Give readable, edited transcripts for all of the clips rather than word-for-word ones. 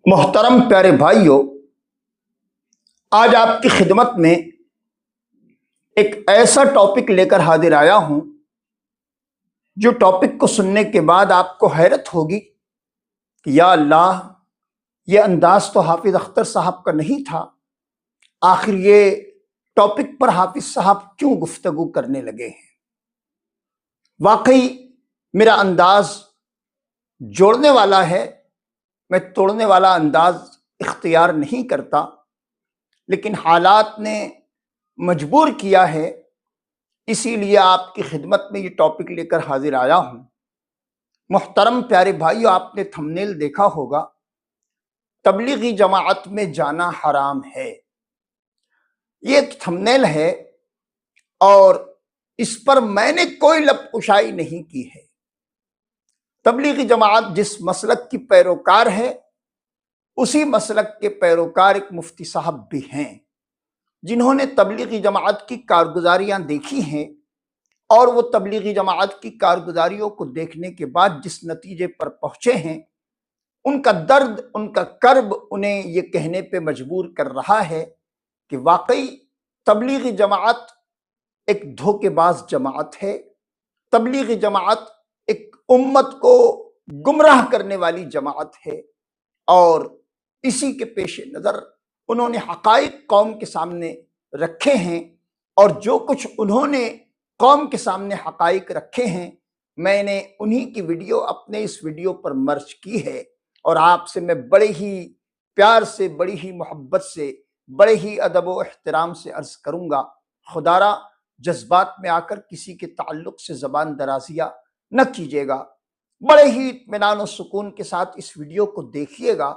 محترم پیارے بھائیوں، آج آپ کی خدمت میں ایک ایسا ٹاپک لے کر حاضر آیا ہوں جو ٹاپک کو سننے کے بعد آپ کو حیرت ہوگی کہ یا اللہ، یہ انداز تو حافظ اختر صاحب کا نہیں تھا، آخر یہ ٹاپک پر حافظ صاحب کیوں گفتگو کرنے لگے ہیں۔ واقعی میرا انداز جوڑنے والا ہے، میں توڑنے والا انداز اختیار نہیں کرتا، لیکن حالات نے مجبور کیا ہے، اسی لیے آپ کی خدمت میں یہ ٹاپک لے کر حاضر آیا ہوں۔ محترم پیارے بھائیو، آپ نے تھمبنیل دیکھا ہوگا، تبلیغی جماعت میں جانا حرام ہے، یہ ایک تھمبنیل ہے اور اس پر میں نے کوئی لب کشائی نہیں کی ہے۔ تبلیغی جماعت جس مسلک کی پیروکار ہے، اسی مسلک کے پیروکار ایک مفتی صاحب بھی ہیں جنہوں نے تبلیغی جماعت کی کارگزاریاں دیکھی ہیں، اور وہ تبلیغی جماعت کی کارگزاریوں کو دیکھنے کے بعد جس نتیجے پر پہنچے ہیں، ان کا درد، ان کا کرب انہیں یہ کہنے پہ مجبور کر رہا ہے کہ واقعی تبلیغی جماعت ایک دھوکے باز جماعت ہے، تبلیغی جماعت ایک امت کو گمراہ کرنے والی جماعت ہے، اور اسی کے پیش نظر انہوں نے حقائق قوم کے سامنے رکھے ہیں، اور جو کچھ انہوں نے قوم کے سامنے حقائق رکھے ہیں، میں نے انہی کی ویڈیو اپنے اس ویڈیو پر مرج کی ہے، اور آپ سے میں بڑے ہی پیار سے، بڑی ہی محبت سے، بڑے ہی ادب و احترام سے عرض کروں گا، خدارا جذبات میں آ کر کسی کے تعلق سے زبان درازیہ نہ کیجیے گا، بڑے ہی اطمینان و سکون کے ساتھ اس ویڈیو کو دیکھیے گا،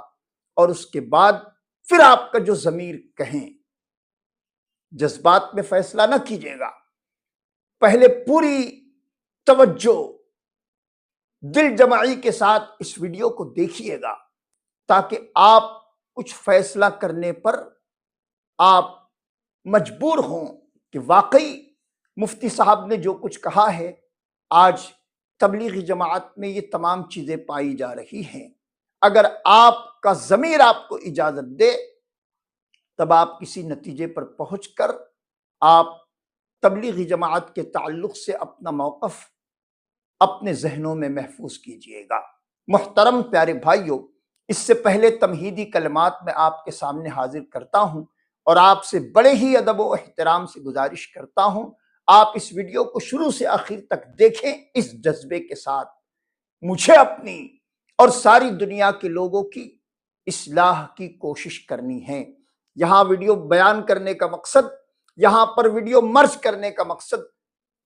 اور اس کے بعد پھر آپ کا جو ضمیر کہیں، جذبات میں فیصلہ نہ کیجیے گا، پہلے پوری توجہ دل جمعی کے ساتھ اس ویڈیو کو دیکھیے گا، تاکہ آپ کچھ فیصلہ کرنے پر آپ مجبور ہوں کہ واقعی مفتی صاحب نے جو کچھ کہا ہے، آج تبلیغی جماعت میں یہ تمام چیزیں پائی جا رہی ہیں۔ اگر آپ کا ضمیر آپ کو اجازت دے، تب آپ کسی نتیجے پر پہنچ کر آپ تبلیغی جماعت کے تعلق سے اپنا موقف اپنے ذہنوں میں محفوظ کیجئے گا۔ محترم پیارے بھائیوں، اس سے پہلے تمہیدی کلمات میں آپ کے سامنے حاضر کرتا ہوں، اور آپ سے بڑے ہی ادب و احترام سے گزارش کرتا ہوں، آپ اس ویڈیو کو شروع سے آخر تک دیکھیں اس جذبے کے ساتھ۔ مجھے اپنی اور ساری دنیا کے لوگوں کی اصلاح کی کوشش کرنی ہے۔ یہاں ویڈیو بیان کرنے کا مقصد، یہاں پر ویڈیو مرج کرنے کا مقصد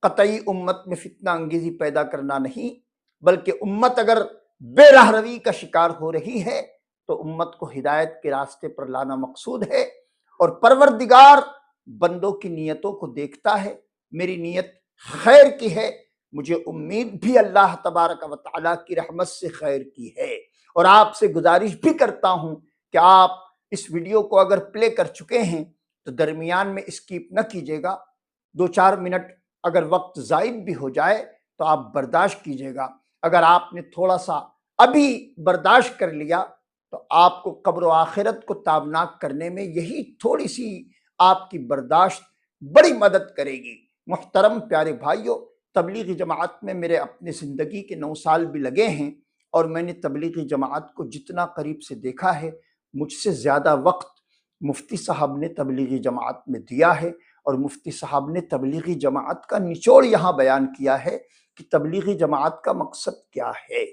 قطعی امت میں فتنہ انگیزی پیدا کرنا نہیں، بلکہ امت اگر بے راہ روی کا شکار ہو رہی ہے تو امت کو ہدایت کے راستے پر لانا مقصود ہے، اور پروردگار بندوں کی نیتوں کو دیکھتا ہے۔ میری نیت خیر کی ہے، مجھے امید بھی اللہ تبارک و تعالیٰ کی رحمت سے خیر کی ہے، اور آپ سے گزارش بھی کرتا ہوں کہ آپ اس ویڈیو کو اگر پلے کر چکے ہیں تو درمیان میں اسکیپ نہ کیجیے گا، 2-4 منٹ اگر وقت زائد بھی ہو جائے تو آپ برداشت کیجیے گا۔ اگر آپ نے تھوڑا سا ابھی برداشت کر لیا تو آپ کو قبر و آخرت کو تابناک کرنے میں یہی تھوڑی سی آپ کی برداشت بڑی مدد کرے گی۔ محترم پیارے بھائیوں، تبلیغی جماعت میں میرے اپنے زندگی کے 9 سال بھی لگے ہیں، اور میں نے تبلیغی جماعت کو جتنا قریب سے دیکھا ہے، مجھ سے زیادہ وقت مفتی صاحب نے تبلیغی جماعت میں دیا ہے، اور مفتی صاحب نے تبلیغی جماعت کا نچوڑ یہاں بیان کیا ہے کہ تبلیغی جماعت کا مقصد کیا ہے۔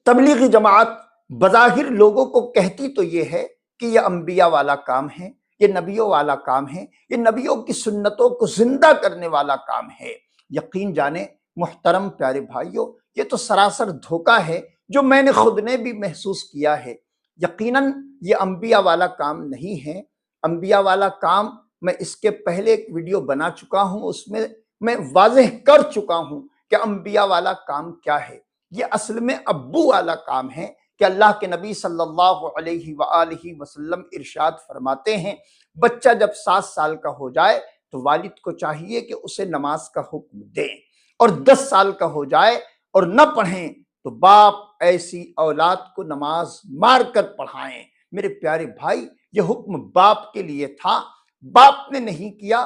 تبلیغی جماعت بظاہر لوگوں کو کہتی تو یہ ہے کہ یہ انبیاء والا کام ہے، یہ نبیوں والا کام ہے، یہ نبیوں کی سنتوں کو زندہ کرنے والا کام ہے۔ یقین جانیں محترم پیارے بھائیوں، یہ تو سراسر دھوکہ ہے جو میں نے خود نے بھی محسوس کیا ہے۔ یقیناً یہ انبیاء والا کام نہیں ہے۔ انبیاء والا کام میں اس کے پہلے ایک ویڈیو بنا چکا ہوں، اس میں میں واضح کر چکا ہوں کہ انبیاء والا کام کیا ہے۔ یہ اصل میں ابو والا کام ہے کہ اللہ کے نبی صلی اللہ علیہ وآلہ وسلم ارشاد فرماتے ہیں، بچہ جب 7 سال کا ہو جائے تو والد کو چاہیے کہ اسے نماز کا حکم دیں، اور 10 سال کا ہو جائے اور نہ پڑھیں تو باپ ایسی اولاد کو نماز مار کر پڑھائیں۔ میرے پیارے بھائی، یہ حکم باپ کے لیے تھا، باپ نے نہیں کیا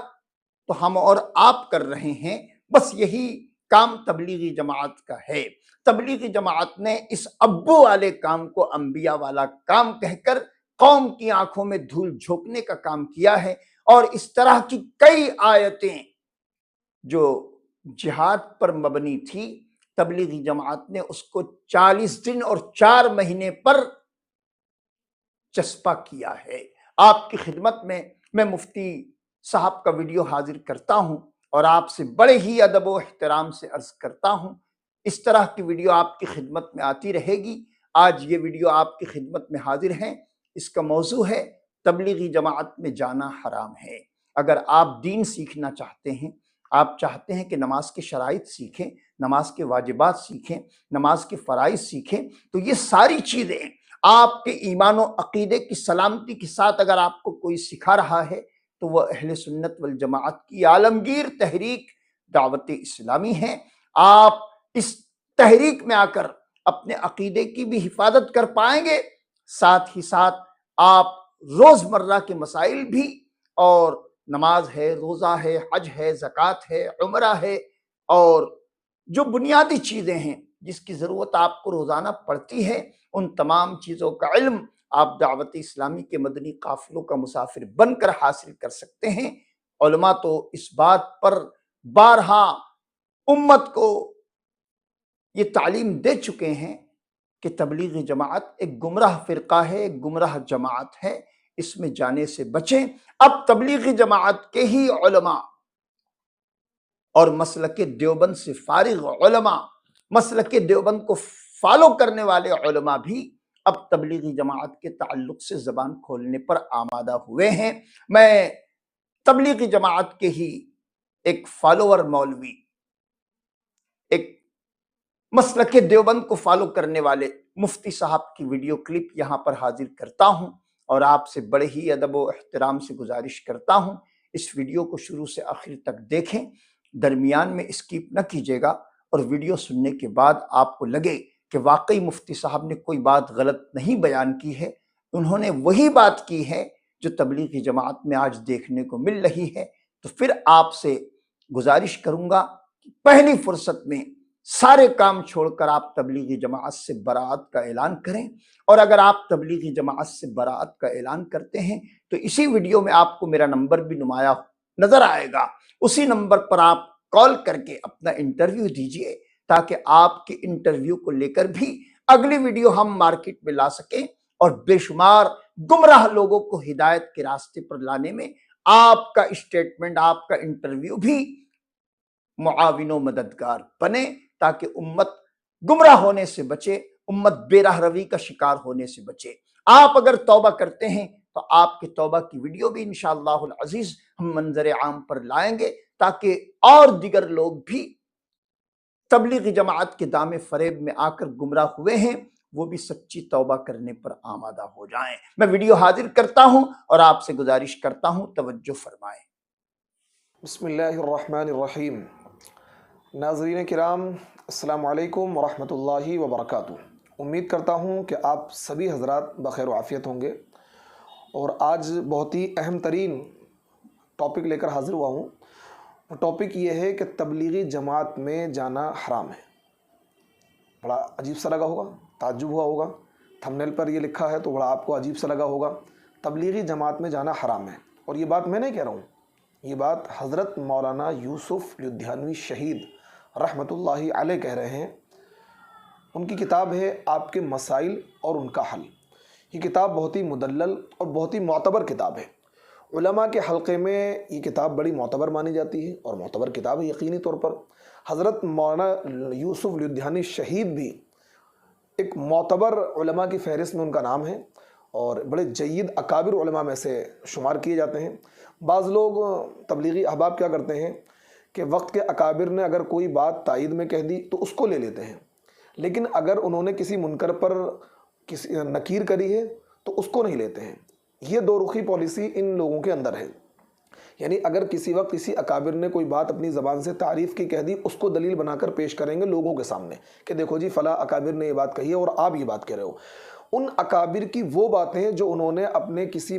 تو ہم اور آپ کر رہے ہیں۔ بس یہی کام تبلیغی جماعت کا ہے۔ تبلیغی جماعت نے اس ابو والے کام کو انبیاء والا کام کہہ کر قوم کی آنکھوں میں دھول جھونکنے کا کام کیا ہے، اور اس طرح کی کئی آیتیں جو جہاد پر مبنی تھی، تبلیغی جماعت نے اس کو 40 دن اور 4 مہینے پر چسپا کیا ہے۔ آپ کی خدمت میں مفتی صاحب کا ویڈیو حاضر کرتا ہوں اور آپ سے بڑے ہی ادب و احترام سے عرض کرتا ہوں، اس طرح کی ویڈیو آپ کی خدمت میں آتی رہے گی۔ آج یہ ویڈیو آپ کی خدمت میں حاضر ہے، اس کا موضوع ہے تبلیغی جماعت میں جانا حرام ہے۔ اگر آپ دین سیکھنا چاہتے ہیں، آپ چاہتے ہیں کہ نماز کے شرائط سیکھیں، نماز کے واجبات سیکھیں، نماز کے فرائض سیکھیں، تو یہ ساری چیزیں آپ کے ایمان و عقیدے کی سلامتی کے ساتھ اگر آپ کو کوئی سکھا رہا ہے تو وہ اہل سنت والجماعت کی عالمگیر تحریک دعوت اسلامی ہے۔ آپ اس تحریک میں آ کر اپنے عقیدے کی بھی حفاظت کر پائیں گے، ساتھ ہی ساتھ آپ روزمرہ کے مسائل بھی، اور نماز ہے، روزہ ہے، حج ہے، زکوٰۃ ہے، عمرہ ہے، اور جو بنیادی چیزیں ہیں جس کی ضرورت آپ کو روزانہ پڑتی ہے، ان تمام چیزوں کا علم آپ دعوت اسلامی کے مدنی قافلوں کا مسافر بن کر حاصل کر سکتے ہیں۔ علماء تو اس بات پر بارہا امت کو یہ تعلیم دے چکے ہیں کہ تبلیغی جماعت ایک گمراہ فرقہ ہے، ایک گمراہ جماعت ہے، اس میں جانے سے بچیں۔ اب تبلیغی جماعت کے ہی علماء اور مسلک دیوبند سے فارغ علماء، مسلک دیوبند کو فالو کرنے والے علماء بھی اب تبلیغی جماعت کے تعلق سے زبان کھولنے پر آمادہ ہوئے ہیں۔ میں تبلیغی جماعت کے ہی ایک فالوور مولوی، ایک مسلک دیوبند کو فالو کرنے والے مفتی صاحب کی ویڈیو کلپ یہاں پر حاضر کرتا ہوں، اور آپ سے بڑے ہی ادب و احترام سے گزارش کرتا ہوں اس ویڈیو کو شروع سے آخر تک دیکھیں، درمیان میں اسکپ نہ کیجیے گا، اور ویڈیو سننے کے بعد آپ کو لگے کہ واقعی مفتی صاحب نے کوئی بات غلط نہیں بیان کی ہے، انہوں نے وہی بات کی ہے جو تبلیغی جماعت میں آج دیکھنے کو مل رہی ہے، تو پھر آپ سے گزارش کروں گا کہ پہلی فرصت میں سارے کام چھوڑ کر آپ تبلیغی جماعت سے برات کا اعلان کریں، اور اگر آپ تبلیغی جماعت سے برات کا اعلان کرتے ہیں تو اسی ویڈیو میں آپ کو میرا نمبر بھی نمایاں نظر آئے گا، اسی نمبر پر آپ کال کر کے اپنا انٹرویو دیجئے، تاکہ آپ کے انٹرویو کو لے کر بھی اگلی ویڈیو ہم مارکیٹ میں لا سکیں، اور بے شمار گمراہ لوگوں کو ہدایت کے راستے پر لانے میں آپ کا اسٹیٹمنٹ، آپ کا انٹرویو بھی معاون و مددگار بنے، تاکہ امت گمراہ ہونے سے بچے، امت بے راہ روی کا شکار ہونے سے بچے۔ آپ اگر توبہ کرتے ہیں تو آپ کی توبہ کی ویڈیو بھی انشاءاللہ العزیز ہم منظر عام پر لائیں گے، تاکہ اور دیگر لوگ بھی تبلیغی جماعت کے دام فریب میں آ کر گمراہ ہوئے ہیں، وہ بھی سچی توبہ کرنے پر آمادہ ہو جائیں۔ میں ویڈیو حاضر کرتا ہوں اور آپ سے گزارش کرتا ہوں توجہ فرمائیں۔ بسم اللہ الرحمن الرحیم۔ ناظرین کرام، السلام علیکم ورحمۃ اللہ وبرکاتہ۔ امید کرتا ہوں کہ آپ سبھی حضرات بخیر و عافیت ہوں گے، اور آج بہت ہی اہم ترین ٹاپک لے کر حاضر ہوا ہوں۔ وہ ٹاپک یہ ہے کہ تبلیغی جماعت میں جانا حرام ہے۔ بڑا عجیب سا لگا ہوگا، تعجب ہوا ہوگا، تھمبنیل پر یہ لکھا ہے تو بڑا آپ کو عجیب سا لگا ہوگا۔ تبلیغی جماعت میں جانا حرام ہے، اور یہ بات میں نہیں کہہ رہا ہوں، یہ بات حضرت مولانا یوسف لدھیانوی شہید رحمۃ اللہ علیہ کہہ رہے ہیں۔ ان کی کتاب ہے آپ کے مسائل اور ان کا حل۔ یہ کتاب بہت ہی مدلل اور بہت ہی معتبر کتاب ہے۔ علماء کے حلقے میں یہ کتاب بڑی معتبر مانی جاتی ہے، اور معتبر کتاب ہے یقینی طور پر۔ حضرت مولانا یوسف لدھیانوی شہید بھی ایک معتبر علماء کی فہرست میں ان کا نام ہے، اور بڑے جید اکابر علماء میں سے شمار کیے جاتے ہیں۔ بعض لوگ تبلیغی احباب کیا کرتے ہیں کہ وقت کے اکابر نے اگر کوئی بات تائید میں کہہ دی تو اس کو لے لیتے ہیں، لیکن اگر انہوں نے کسی منکر پر کسی نکیر کری ہے تو اس کو نہیں لیتے ہیں۔ یہ دو رخی پالیسی ان لوگوں کے اندر ہے۔ یعنی اگر کسی وقت کسی اکابر نے کوئی بات اپنی زبان سے تعریف کی کہہ دی، اس کو دلیل بنا کر پیش کریں گے لوگوں کے سامنے کہ دیکھو جی فلاں اکابر نے یہ بات کہی ہے اور آپ یہ بات کہہ رہے ہو۔ ان اکابر کی وہ باتیں جو انہوں نے اپنے کسی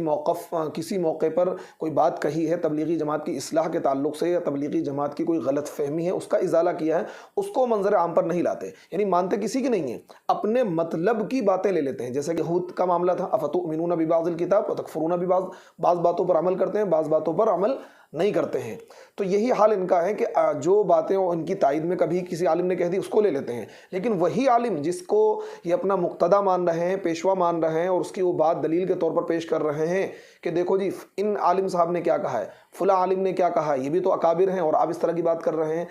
موقع پر کوئی بات کہی ہے تبلیغی جماعت کی اصلاح کے تعلق سے، یا تبلیغی جماعت کی کوئی غلط فہمی ہے اس کا ازالہ کیا ہے، اس کو منظر عام پر نہیں لاتے، یعنی مانتے کسی کی نہیں ہیں، اپنے مطلب کی باتیں لے لیتے ہیں۔ جیسے کہ ہود کا معاملہ تھا، افتؤمنون ببعض الکتاب وتکفرون ببعض، بعض باتوں پر عمل کرتے ہیں بعض باتوں پر عمل نہیں کرتے ہیں۔ تو یہی حال ان کا ہے کہ جو باتیں ان کی تائید میں کبھی کسی عالم نے کہہ دی اس کو لے لیتے ہیں، لیکن وہی عالم جس کو یہ اپنا مقتدی مان رہے ہیں، پیشوا مان رہے ہیں، اور اس کی وہ بات دلیل کے طور پر پیش کر رہے ہیں کہ دیکھو جی ان عالم صاحب نے کیا کہا ہے، فلاں عالم نے کیا کہا ہے، یہ بھی تو اکابر ہیں اور آپ اس طرح کی بات کر رہے ہیں۔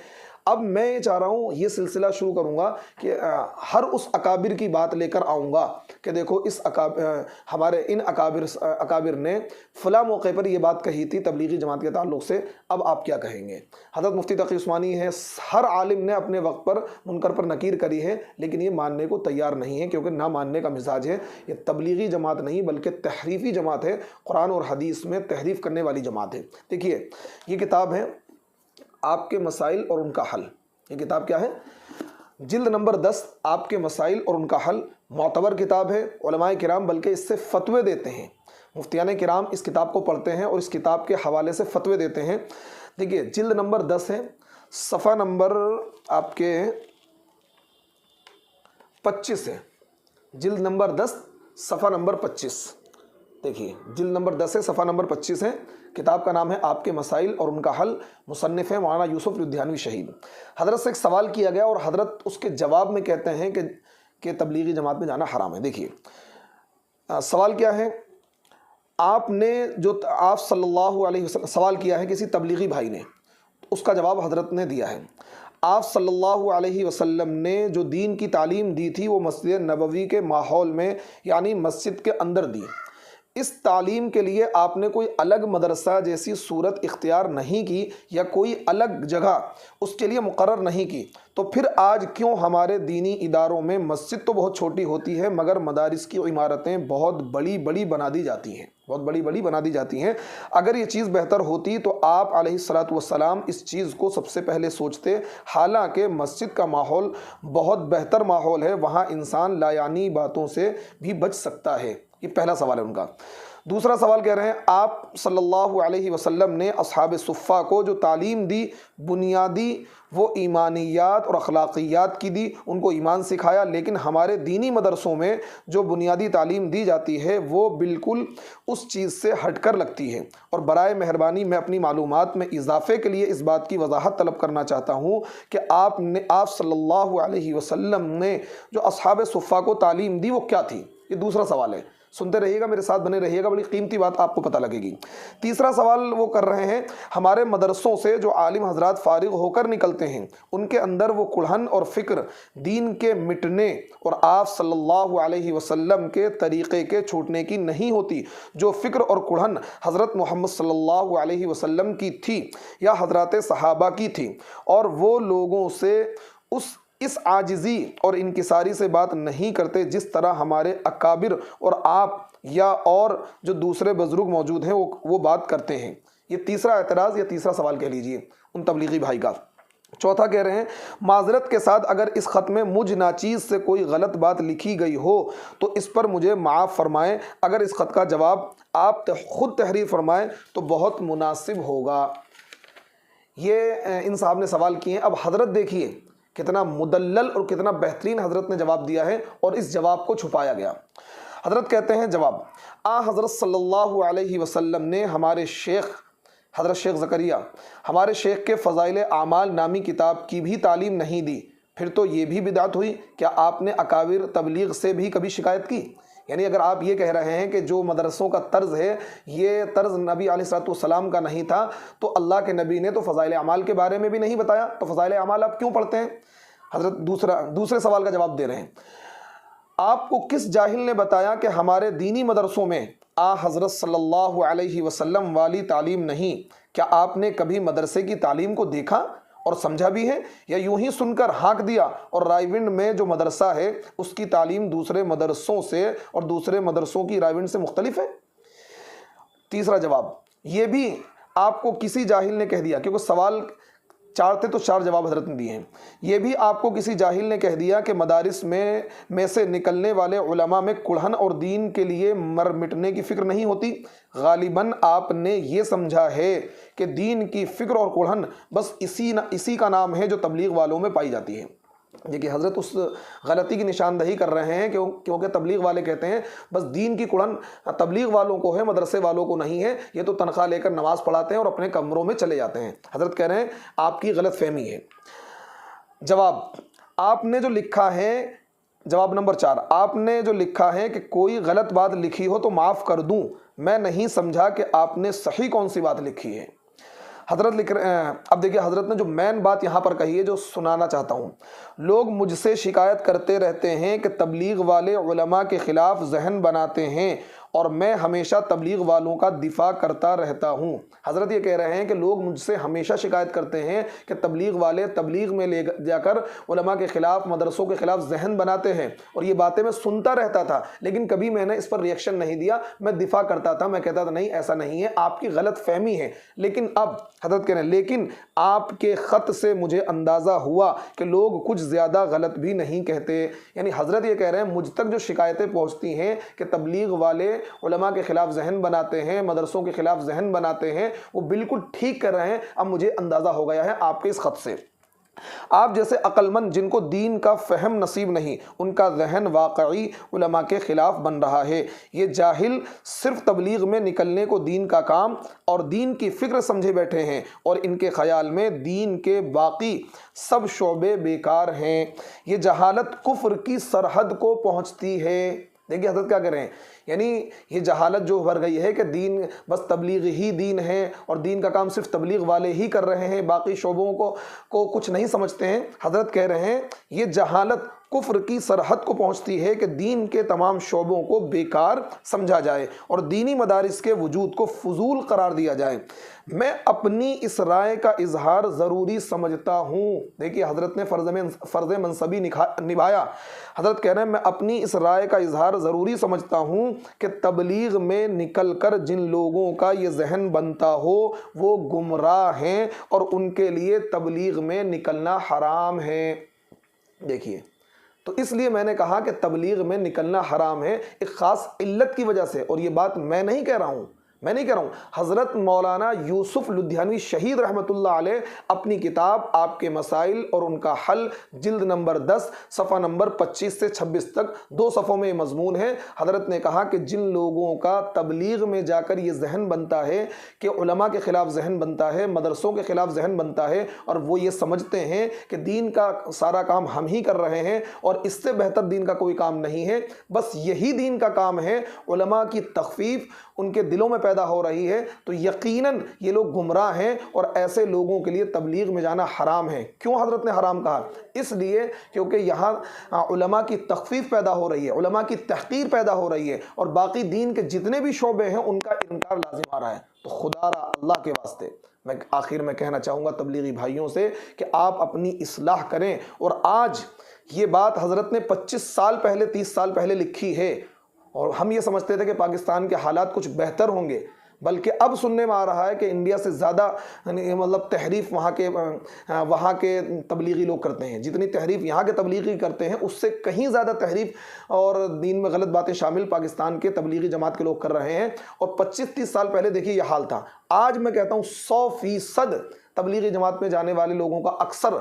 اب میں یہ چاہ رہا ہوں، یہ سلسلہ شروع کروں گا کہ ہر اس اکابر کی بات لے کر آؤں گا کہ دیکھو ہمارے ان اکابر نے فلاں موقع پر یہ بات کہی تھی تبلیغی جماعت کے تعلق سے، اب آپ کیا کہیں گے۔ حضرت مفتی تقی عثمانی ہے، ہر عالم نے اپنے وقت پر منکر پر نکیر کری ہے، لیکن یہ ماننے کو تیار نہیں ہے، کیونکہ نہ ماننے کا مزاج ہے۔ یہ تبلیغی جماعت نہیں بلکہ تحریفی جماعت ہے، قرآن اور حدیث میں تحریف کرنے والی جماعت ہے۔ دیکھیے یہ کتاب ہے آپ کے مسائل اور ان کا حل۔ یہ کتاب کیا ہے؟ جلد نمبر 10، آپ کے مسائل اور ان کا حل، معتبر کتاب ہے۔ علماء کرام بلکہ اس سے فتوے دیتے ہیں، مفتیان کرام اس کتاب کو پڑھتے ہیں اور اس کتاب کے حوالے سے فتوے دیتے ہیں۔ دیکھیے جلد نمبر 10 ہے، صفحہ نمبر آپ کے 25 ہے، جلد نمبر 10 صفحہ نمبر 25۔ دیکھیے جلد نمبر 10 ہے، صفحہ نمبر 25 ہے، کتاب کا نام ہے آپ کے مسائل اور ان کا حل، مصنف ہے مولانا یوسف لدھیانوی شہید۔ حضرت سے ایک سوال کیا گیا اور حضرت اس کے جواب میں کہتے ہیں کہ تبلیغی جماعت میں جانا حرام ہے۔ دیکھیے سوال کیا ہے، آپ صلی اللہ علیہ وسلم سوال کیا ہے کسی تبلیغی بھائی نے، اس کا جواب حضرت نے دیا ہے۔ آپ صلی اللہ علیہ وسلم نے جو دین کی تعلیم دی تھی وہ مسجد نبوی کے ماحول میں یعنی مسجد کے اندر دی۔ اس تعلیم کے لیے آپ نے کوئی الگ مدرسہ جیسی صورت اختیار نہیں کی یا کوئی الگ جگہ اس کے لیے مقرر نہیں کی، تو پھر آج کیوں ہمارے دینی اداروں میں مسجد تو بہت چھوٹی ہوتی ہے مگر مدارس کی عمارتیں بہت بڑی بڑی بنا دی جاتی ہیں؟ اگر یہ چیز بہتر ہوتی تو آپ علیہ الصلوۃ والسلام اس چیز کو سب سے پہلے سوچتے، حالانکہ مسجد کا ماحول بہت بہتر ماحول ہے، وہاں انسان لایعنی باتوں سے بھی بچ سکتا ہے۔ یہ پہلا سوال ہے ان کا۔ دوسرا سوال کہہ رہے ہیں آپ صلی اللہ علیہ وسلم نے اصحاب صفہ کو جو تعلیم دی بنیادی وہ ایمانیات اور اخلاقیات کی دی، ان کو ایمان سکھایا، لیکن ہمارے دینی مدرسوں میں جو بنیادی تعلیم دی جاتی ہے وہ بالکل اس چیز سے ہٹ کر لگتی ہے۔ اور برائے مہربانی میں اپنی معلومات میں اضافے کے لیے اس بات کی وضاحت طلب کرنا چاہتا ہوں کہ آپ صلی اللہ علیہ وسلم نے جو اصحاب صفہ کو تعلیم دی وہ کیا تھی؟ یہ دوسرا سوال ہے، سنتے رہیے گا، میرے ساتھ بنے رہیے گا، بڑی قیمتی بات آپ کو پتہ لگے گی۔ تیسرا سوال وہ کر رہے ہیں، ہمارے مدرسوں سے جو عالم حضرات فارغ ہو کر نکلتے ہیں ان کے اندر وہ کڑھن اور فکر دین کے مٹنے اور آپ صلی اللہ علیہ وسلم کے طریقے کے چھوٹنے کی نہیں ہوتی۔ جو فکر اور کڑھن حضرت محمد صلی اللہ علیہ وسلم کی تھی یا حضرات صحابہ کی تھی، اور وہ لوگوں سے اس عاجزی اور انکساری سے بات نہیں کرتے جس طرح ہمارے اکابر اور آپ یا اور جو دوسرے بزرگ موجود ہیں وہ بات کرتے ہیں۔ یہ تیسرا اعتراض یا تیسرا سوال کہہ لیجئے ان تبلیغی بھائی کا۔ چوتھا کہہ رہے ہیں معذرت کے ساتھ اگر اس خط میں مجھ ناچیز سے کوئی غلط بات لکھی گئی ہو تو اس پر مجھے معاف فرمائیں، اگر اس خط کا جواب آپ خود تحریر فرمائیں تو بہت مناسب ہوگا۔ یہ ان صاحب نے سوال کیے ہیں۔ اب حضرت دیکھیے کتنا مدلل اور کتنا بہترین حضرت نے جواب دیا ہے، اور اس جواب کو چھپایا گیا۔ حضرت کہتے ہیں جواب، حضرت صلی اللہ علیہ وسلم نے ہمارے شیخ حضرت شیخ زکریا ہمارے شیخ کے فضائل اعمال نامی کتاب کی بھی تعلیم نہیں دی، پھر تو یہ بھی بدعت ہوئی۔ کیا آپ نے اکابر تبلیغ سے بھی کبھی شکایت کی؟ یعنی اگر آپ یہ کہہ رہے ہیں کہ جو مدرسوں کا طرز ہے یہ طرز نبی علیہ الصلوۃ والسلام کا نہیں تھا، تو اللہ کے نبی نے تو فضائل اعمال کے بارے میں بھی نہیں بتایا، تو فضائل اعمال آپ کیوں پڑھتے ہیں؟ حضرت دوسرے سوال کا جواب دے رہے ہیں، آپ کو کس جاہل نے بتایا کہ ہمارے دینی مدرسوں میں حضرت صلی اللہ علیہ وسلم والی تعلیم نہیں؟ کیا آپ نے کبھی مدرسے کی تعلیم کو دیکھا اور سمجھا بھی ہے، یا یوں ہی سن کر ہانک دیا؟ اور رائے ونڈ میں جو مدرسہ ہے اس کی تعلیم دوسرے مدرسوں سے اور دوسرے مدرسوں کی رائے ونڈ سے مختلف ہے؟ تیسرا جواب، یہ بھی آپ کو کسی جاہل نے کہہ دیا، کیونکہ سوال 4 تھے تو 4 جواب حضرت نے دیے ہیں، یہ بھی آپ کو کسی جاہل نے کہہ دیا کہ مدارس میں سے نکلنے والے علماء میں کڑھن اور دین کے لیے مر مٹنے کی فکر نہیں ہوتی؟ غالباً آپ نے یہ سمجھا ہے کہ دین کی فکر اور کڑھن بس اسی کا نام ہے جو تبلیغ والوں میں پائی جاتی ہے۔ دیکھیے حضرت اس غلطی کی نشاندہی کر رہے ہیں کیونکہ تبلیغ والے کہتے ہیں بس دین کی کڑھن تبلیغ والوں کو ہے، مدرسے والوں کو نہیں ہے، یہ تو تنخواہ لے کر نماز پڑھاتے ہیں اور اپنے کمروں میں چلے جاتے ہیں۔ حضرت کہہ رہے ہیں آپ کی غلط فہمی ہے۔ جواب، آپ نے جو لکھا ہے، جواب نمبر 4، آپ نے جو لکھا ہے کہ کوئی غلط بات لکھی ہو تو معاف کر دوں، میں نہیں سمجھا کہ آپ نے صحیح کون سی بات لکھی ہے۔ حضرت لکھ رہے ہیں، اب دیکھیے حضرت نے جو مین بات یہاں پر کہی ہے جو سنانا چاہتا ہوں، لوگ مجھ سے شکایت کرتے رہتے ہیں کہ تبلیغ والے علماء کے خلاف ذہن بناتے ہیں اور میں ہمیشہ تبلیغ والوں کا دفاع کرتا رہتا ہوں۔ حضرت یہ کہہ رہے ہیں کہ لوگ مجھ سے ہمیشہ شکایت کرتے ہیں کہ تبلیغ والے تبلیغ میں لے جا کر علماء کے خلاف، مدرسوں کے خلاف ذہن بناتے ہیں، اور یہ باتیں میں سنتا رہتا تھا لیکن کبھی میں نے اس پر ریئیکشن نہیں دیا، میں دفاع کرتا تھا، میں کہتا تھا نہیں ایسا نہیں ہے، آپ کی غلط فہمی ہے۔ لیکن اب حضرت کہہ رہے ہیں لیکن آپ کے خط سے مجھے اندازہ ہوا کہ لوگ کچھ زیادہ غلط بھی نہیں کہتے۔ یعنی حضرت یہ کہہ رہے ہیں مجھ تک جو شکایتیں پہنچتی ہیں کہ تبلیغ والے علماء کے خلاف ذہن بناتے ہیں، مدرسوں کے خلاف ذہن بناتے ہیں، وہ بالکل ٹھیک کر رہے ہیں۔ اب مجھے اندازہ ہو گیا ہے آپ کے اس خط سے، آپ جیسے عقل مند جن کو دین کا فہم نصیب نہیں، ان کا ذہن واقعی علماء کے خلاف بن رہا ہے۔ یہ جاہل صرف تبلیغ میں نکلنے کو دین کا کام اور دین کی فکر سمجھے بیٹھے ہیں، اور ان کے خیال میں دین کے باقی سب شعبے بیکار ہیں۔ یہ جہالت کفر کی سرحد کو پہنچتی ہے۔ دیکھیے حضرت کیا کہہ رہے ہیں، یعنی یہ جہالت جو بھر گئی ہے کہ دین بس تبلیغ ہی دین ہے اور دین کا کام صرف تبلیغ والے ہی کر رہے ہیں، باقی شعبوں کو کچھ نہیں سمجھتے ہیں۔ حضرت کہہ رہے ہیں یہ جہالت کفر کی سرحد کو پہنچتی ہے کہ دین کے تمام شعبوں کو بیکار سمجھا جائے اور دینی مدارس کے وجود کو فضول قرار دیا جائے۔ میں اپنی اس رائے کا اظہار ضروری سمجھتا ہوں۔ دیکھیے حضرت نے فرض منصبی نبھایا۔ حضرت کہہ رہے ہیں میں اپنی اس رائے کا اظہار ضروری سمجھتا ہوں کہ تبلیغ میں نکل کر جن لوگوں کا یہ ذہن بنتا ہو وہ گمراہ ہیں اور ان کے لیے تبلیغ میں نکلنا حرام ہے۔ دیکھیے تو اس لیے میں نے کہا کہ تبلیغ میں نکلنا حرام ہے ایک خاص علت کی وجہ سے، اور یہ بات میں نہیں کہہ رہا ہوں، حضرت مولانا یوسف لدھیانوی شہید رحمۃ اللہ علیہ اپنی کتاب آپ کے مسائل اور ان کا حل جلد نمبر 10 صفحہ نمبر 25 سے 26 تک 2 صفحوں میں یہ مضمون ہے۔ حضرت نے کہا کہ جن لوگوں کا تبلیغ میں جا کر یہ ذہن بنتا ہے کہ علماء کے خلاف ذہن بنتا ہے، مدرسوں کے خلاف ذہن بنتا ہے، اور وہ یہ سمجھتے ہیں کہ دین کا سارا کام ہم ہی کر رہے ہیں اور اس سے بہتر دین کا کوئی کام نہیں ہے، بس یہی دین کا کام ہے، علماء کی تخفیف ان کے دلوں میں پیدا ہو رہی ہے، تو یقیناً یہ لوگ گمراہ ہیں اور ایسے لوگوں کے لیے تبلیغ میں جانا حرام ہے۔ کیوں حضرت نے حرام کہا؟ اس لیے کیونکہ یہاں علماء کی تخفیف پیدا ہو رہی ہے، علماء کی تحقیر پیدا ہو رہی ہے، اور باقی دین کے جتنے بھی شعبے ہیں ان کا انکار لازم آ رہا ہے۔ تو خدا را اللہ کے واسطے میں آخر میں کہنا چاہوں گا تبلیغی بھائیوں سے کہ آپ اپنی اصلاح کریں، اور آج یہ بات حضرت نے 25 سال پہلے 30 سال پہلے لکھی ہے، اور ہم یہ سمجھتے تھے کہ پاکستان کے حالات کچھ بہتر ہوں گے، بلکہ اب سننے میں آ رہا ہے کہ انڈیا سے زیادہ مطلب تحریف وہاں کے تبلیغی لوگ کرتے ہیں، جتنی تحریف یہاں کے تبلیغی کرتے ہیں اس سے کہیں زیادہ تحریف اور دین میں غلط باتیں شامل پاکستان کے تبلیغی جماعت کے لوگ کر رہے ہیں۔ اور 25-30 سال پہلے دیکھیے یہ حال تھا، آج میں کہتا ہوں 100% تبلیغی جماعت میں جانے والے لوگوں کا اکثر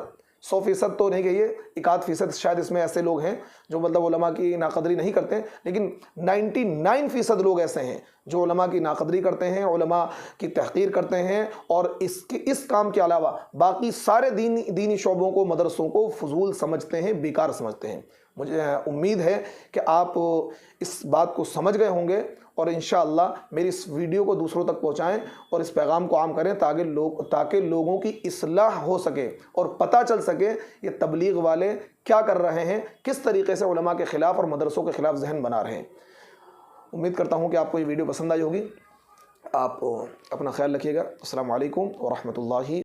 100% تو نہیں کہیے، 1-8% شاید اس میں ایسے لوگ ہیں جو مطلب علماء کی ناقدری نہیں کرتے ہیں، لیکن 99% لوگ ایسے ہیں جو علماء کی ناقدری کرتے ہیں، علماء کی تحقیر کرتے ہیں، اور اس کام کے علاوہ باقی سارے دینی شعبوں کو، مدرسوں کو فضول سمجھتے ہیں، بیکار سمجھتے ہیں۔ مجھے امید ہے کہ آپ اس بات کو سمجھ گئے ہوں گے، اور انشاءاللہ میری اس ویڈیو کو دوسروں تک پہنچائیں اور اس پیغام کو عام کریں تاکہ لوگوں کی اصلاح ہو سکے اور پتہ چل سکے یہ تبلیغ والے کیا کر رہے ہیں، کس طریقے سے علماء کے خلاف اور مدرسوں کے خلاف ذہن بنا رہے ہیں۔ امید کرتا ہوں کہ آپ کو یہ ویڈیو پسند آئی ہوگی۔ آپ اپنا خیال رکھیے گا۔ السلام علیکم ورحمۃ اللہ